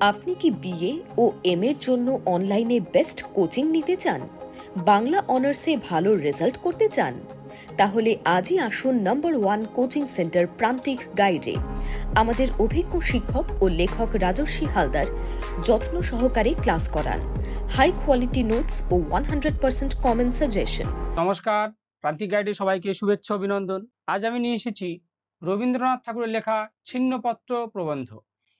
আপনি কি বিএ ও এম এর জন্য অনলাইনে বেস্ট কোচিং নিতে চান? বাংলা অনার্সে ভালো রেজাল্ট করতে চান? তাহলে আজই আসুন নাম্বার 1 কোচিং সেন্টার প্রান্তিক গাইডে। আমাদের অভিজ্ঞ শিক্ষক ও লেখক রাজস্বী হালদার যত্ন সহকারে ক্লাস করান। হাই কোয়ালিটি নোটস ও 100% কমন সাজেশন। নমস্কার, প্রান্তিক গাইডে সবাইকে শুভেচ্ছা অভিনন্দন। আজ আমি নিয়ে এসেছি রবীন্দ্রনাথ ঠাকুরের লেখা ছিন্নপত্র প্রবন্ধ।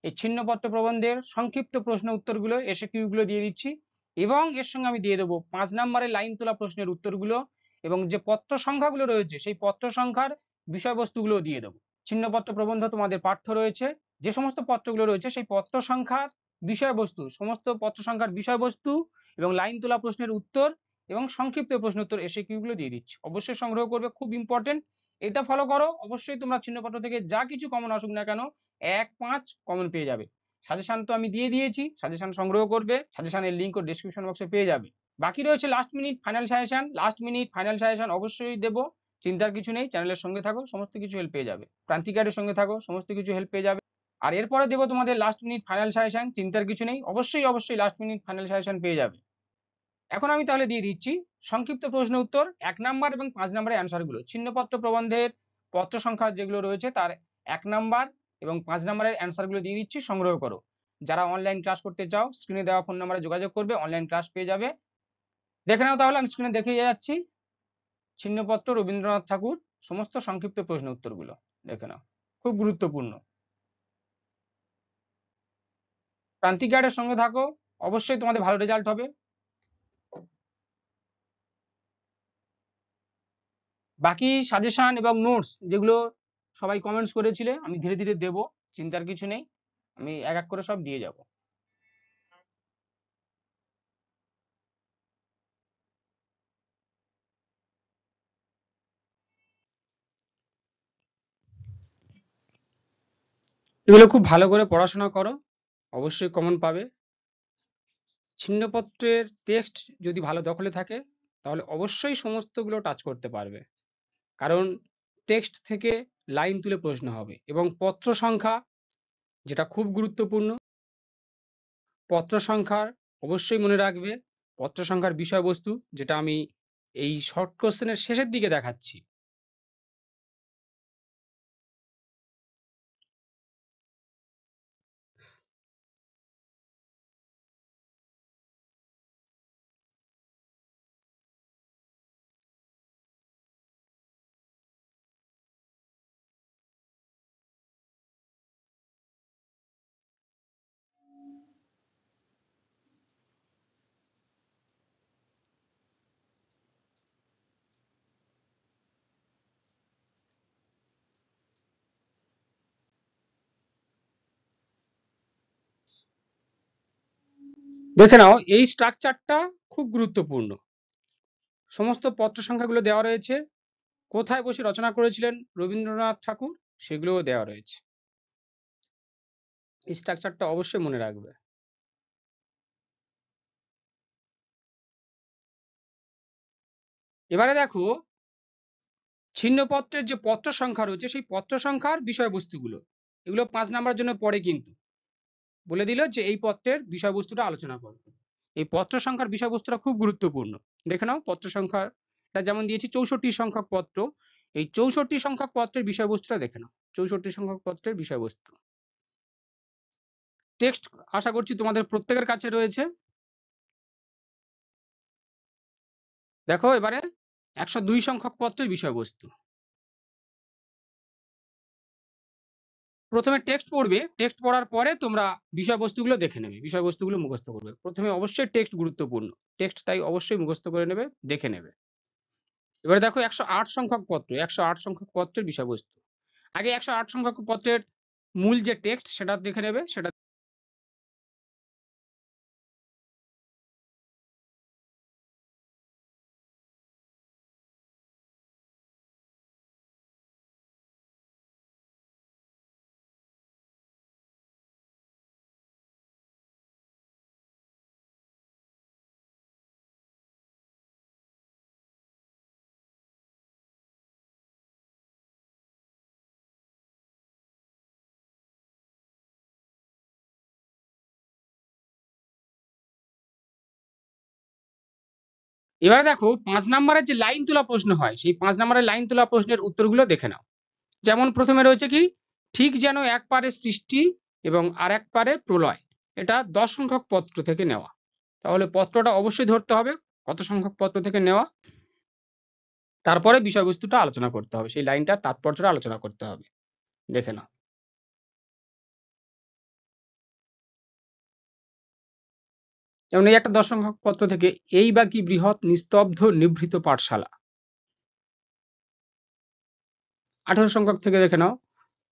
এই ছিন্নপত্র প্রবন্ধের সংক্ষিপ্ত প্রশ্ন উত্তরগুলো এসএকিউগুলো দিয়ে দিচ্ছি, এবং এর সঙ্গে আমি দিয়ে দেবো 5 নম্বরের লাইন তোলা প্রশ্নের উত্তরগুলো, এবং যে পত্র সংখ্যাগুলো রয়েছে সেই পত্র সংখ্যার বিষয়বস্তুগুলো দিয়ে দেবো। ছিন্নপত্র প্রবন্ধ তোমাদের পাঠ্য রয়েছে। যে সমস্ত পত্রগুলো রয়েছে সেই পত্র সংখ্যার বিষয়বস্তু, সমস্ত পত্র সংখ্যার বিষয়বস্তু এবং লাইন তোলা প্রশ্নের উত্তর এবং সংক্ষিপ্ত প্রশ্ন উত্তর এসএকিউগুলো দিয়ে দিচ্ছি। অবশ্যই সংগ্রহ করবে, খুব ইম্পর্টেন্ট। এটা ফলো করো, অবশ্যই তোমরা চিহ্নপত্র থেকে যা কিছু কমন আসুক না কেন 1-5 কমন পেয়ে যাবে। সাজেশন তো আমি দিয়ে দিয়েছি, সাজেশন সংগ্রহ করবে, সাজেশনের লিঙ্ক ও ডেসক্রিপশন বক্সে পেয়ে যাবে। বাকি রয়েছে last minute final suggestion. Last minute final suggestion অবশ্যই দেবো, চিন্তার কিছু নেই। চ্যানেলের সঙ্গে থাকো, সমস্ত কিছু হেল্প পেয়ে যাবে। প্রান্তিক গাইডের সঙ্গে থাকো, সমস্ত কিছু হেল্প পেয়ে যাবে। আর এরপরে দেবো তোমাদের লাস্ট মিনিট ফাইনাল সাজেশন, চিন্তার কিছু নেই, অবশ্যই লাস্ট মিনিট ফাইনাল সাজেশন পেয়ে যাবে। এখন আমি তাহলে দিয়ে দিচ্ছি সংক্ষিপ্ত প্রশ্ন উত্তর 1 নাম্বার এবং 5 নম্বরের অ্যান্সারগুলো। ছিন্নপত্র প্রবন্ধের পত্র সংখ্যা যেগুলো রয়েছে তার 1 নাম্বার এবং 5 নম্বরের অ্যান্সারগুলো দিয়ে দিচ্ছি, সংগ্রহ করো। যারা অনলাইন ক্লাস করতে চাও স্ক্রিনে দেওয়া ফোন নাম্বারে যোগাযোগ করবে, অনলাইন ক্লাস পেয়ে যাবে। দেখে নাও তাহলে, আমি স্ক্রিনে দেখে যাচ্ছি ছিন্নপত্র রবীন্দ্রনাথ ঠাকুর সমস্ত সংক্ষিপ্ত প্রশ্ন উত্তরগুলো দেখে নাও, খুব গুরুত্বপূর্ণ। প্রান্তিক গাইডের সঙ্গে থাকো, অবশ্যই তোমাদের ভালো রেজাল্ট হবে। বাকি সাজেশন এবং নোটস যেগুলো সবাই কমেন্টস করেছিলে আমি ধীরে ধীরে দেব, চিন্তার কিছু নেই, আমি এক এক করে সব দিয়ে যাব। এগুলো খুব ভালো করে পড়াশোনা করো, অবশ্যই কমন পাবে। ছিন্নপত্রের টেক্সট যদি ভালো দখলে থাকে তাহলে অবশ্যই সমস্তগুলো টাচ করতে পারবে, কারণ টেক্সট থেকে লাইন তুলে প্রশ্ন হবে। এবং পত্র সংখ্যা যেটা খুব গুরুত্বপূর্ণ, পত্র সংখ্যার অবশ্যই মনে রাখবে পত্র সংখ্যার বিষয়বস্তু, যেটা আমি এই শর্ট কোশ্চেনের শেষের দিকে দেখাচ্ছি। দেখে নাও, এই স্ট্রাকচারটা খুব গুরুত্বপূর্ণ। সমস্ত পত্র সংখ্যাগুলো দেওয়া রয়েছে, কোথায় বসে রচনা করেছিলেন রবীন্দ্রনাথ ঠাকুর সেগুলোও দেওয়া রয়েছে। এই স্ট্রাকচারটা অবশ্যই মনে রাখবে। এবারে দেখো ছিন্নপত্রের যে পত্র সংখ্যা রয়েছে সেই পত্র সংখ্যার বিষয়বস্তুগুলো, এগুলো 5 নাম্বার জন্য পড়ে, কিন্তু বলে দিল যে এই পত্রের বিষয়বস্তুটা আলোচনা করো। এই পত্র সংখ্যার বিষয়বস্তুটা খুব গুরুত্বপূর্ণ। দেখে নাও পত্র সংখ্যাটা যেমন দিয়েছি 64 সংখ্যক পত্র, এই 64 সংখ্যক পত্রের বিষয়বস্তুটা দেখে নাও। 64 সংখ্যক পত্রের বিষয়বস্তু টেক্সট আশা করছি তোমাদের প্রত্যেকের কাছে রয়েছে। দেখো এবারে 102 সংখ্যক পত্রের বিষয়বস্তু। প্রথমে টেক্সট পড়বে, টেক্সট পড়ার পরে তোমরা বিষয়বস্তুগুলো দেখে নেবে, বিষয়বস্তুগুলো মুখস্থ করবে। প্রথমে অবশ্যই টেক্সট গুরুত্বপূর্ণ, টেক্সট তাই অবশ্যই মুখস্থ করে নেবে, দেখে নেবে। এবারে দেখো 108 সংখ্যক পত্র, 108 সংখ্যক পত্রের বিষয়বস্তু। আগে 108 সংখ্যক পত্রের মূল যে টেক্সট সেটা দেখে নেবে, সেটা এবারে দেখো 5 নম্বরের যে লাইন তোলা প্রশ্ন হয়, সেই 5 নম্বরের লাইন তোলা প্রশ্নের উত্তরগুলো দেখে নাও। যেমন প্রথমে রয়েছে কি, ঠিক যেন এক পারে সৃষ্টি এবং আর এক পারে প্রলয়। এটা 10 সংখ্যক পত্র থেকে নেওয়া। তাহলে পত্রটা অবশ্যই ধরতে হবে কত সংখ্যক পত্র থেকে নেওয়া, তারপরে বিষয়বস্তুটা আলোচনা করতে হবে, সেই লাইনটার তাৎপর্যটা আলোচনা করতে হবে। দেখে নাও। যেমন এই একটা 10 সংখ্যক পত্র থেকে, এই বা কি বৃহৎ নিস্তব্ধ নিভৃত পাঠশালা। 18 সংখ্যক থেকে দেখে নাও,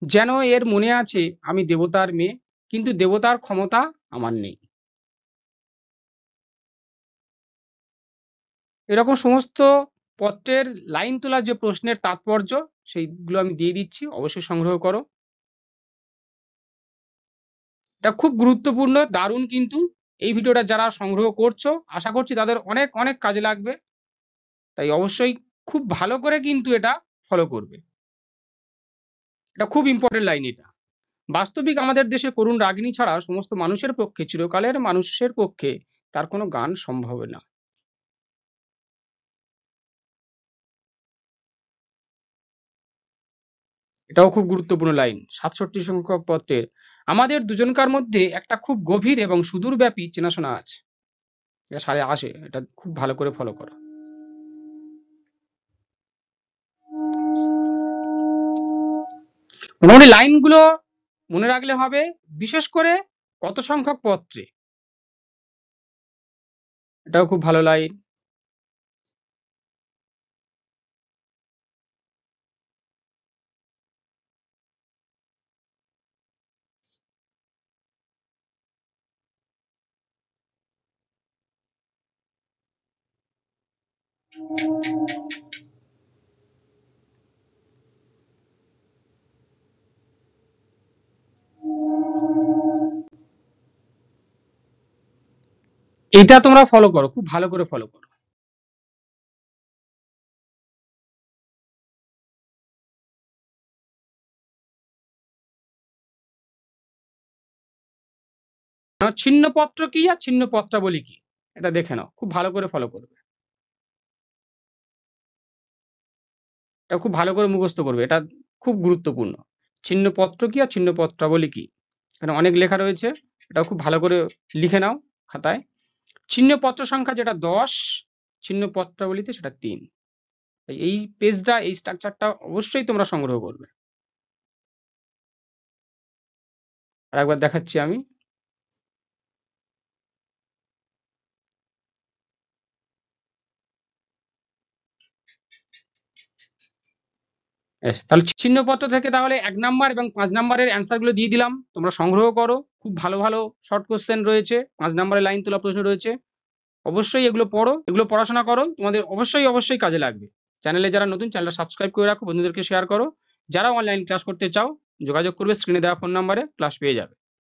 যেন এর মনে আছে আমি দেবতার মেয়ে, কিন্তু দেবতার ক্ষমতা আমার নেই। এরকম সমস্ত পত্রের লাইন তোলার যে প্রশ্নের তাৎপর্য, সেইগুলো আমি দিয়ে দিচ্ছি, অবশ্যই সংগ্রহ করো। এটা খুব গুরুত্বপূর্ণ, দারুণ কিন্তু। এই ভিডিওটা যারা সংগ্রহ করছো, আশা করছি তাদের অনেক অনেক কাজে লাগবে। তাই অবশ্যই খুব ভালো করে কিন্তু এটা ফলো করবে। এটা খুব ইম্পর্টেন্ট লাইন এটা। বাস্তবিক আমাদের দেশে করুণ রাগিনী ছাড়া সমস্ত মানুষের পক্ষে, চিরকালের মানুষের পক্ষে তার কোনো গান সম্ভব না। এটাও খুব গুরুত্বপূর্ণ লাইন। 67 সংখ্যক পত্রের, আমাদের দুজনকার মধ্যে একটা খুব গভীর এবং সুদূরব্যাপী চেনাশোনা আছে। এটা সালে আসে, এটা খুব ভালো করে ফলো করো। মোটামুটি লাইনগুলো মনে রাখলে হবে, বিশেষ করে কত সংখ্যক পত্রে, এটাও খুব ভালো লাইন। এটা তোমরা ফলো করো, খুব ভালো করে ফলো করো। ছিন্নপত্র কি আর ছিন্ন পত্রাবলী কি, এটা দেখে নাও, খুব ভালো করে ফলো করবে। এটা খুব ভালো করে মুখস্থ করবে, এটা খুব গুরুত্বপূর্ণ। ছিন্নপত্র কি আর ছিন্ন পত্রাবলী কি, এখানে অনেক লেখা রয়েছে, এটা খুব ভালো করে লিখে নাও খাতায়। ছিন্নপত্র সংখ্যা যেটা 10, ছিন্ন পত্রাবলীতে সেটা 3। এই পেজটা, এই স্ট্রাকচারটা অবশ্যই তোমরা সংগ্রহ করবে। আর একবার দেখাচ্ছি আমি। তাহলে চিহ্নপত্র থেকে তাহলে 1 নাম্বার এবং 5 নাম্বারের অ্যান্সার গুলো দিয়ে দিলাম, তোমরা সংগ্রহ করো। খুব ভালো ভালো শর্ট কোশ্চেন রয়েছে, 5 নাম্বারের লাইন তোলা প্রশ্ন রয়েছে। অবশ্যই এগুলো পড়ো, এগুলো পড়াশোনা করো, তোমাদের অবশ্যই অবশ্যই কাজে লাগবে। চ্যানেলে যারা নতুন, চ্যানেলটা সাবস্ক্রাইব করে রাখো, বন্ধুদেরকে শেয়ার করো। যারা অনলাইন ক্লাস করতে চাও যোগাযোগ করবে, স্ক্রিনে দেওয়া ফোন নাম্বারে ক্লাস পেয়ে যাবে।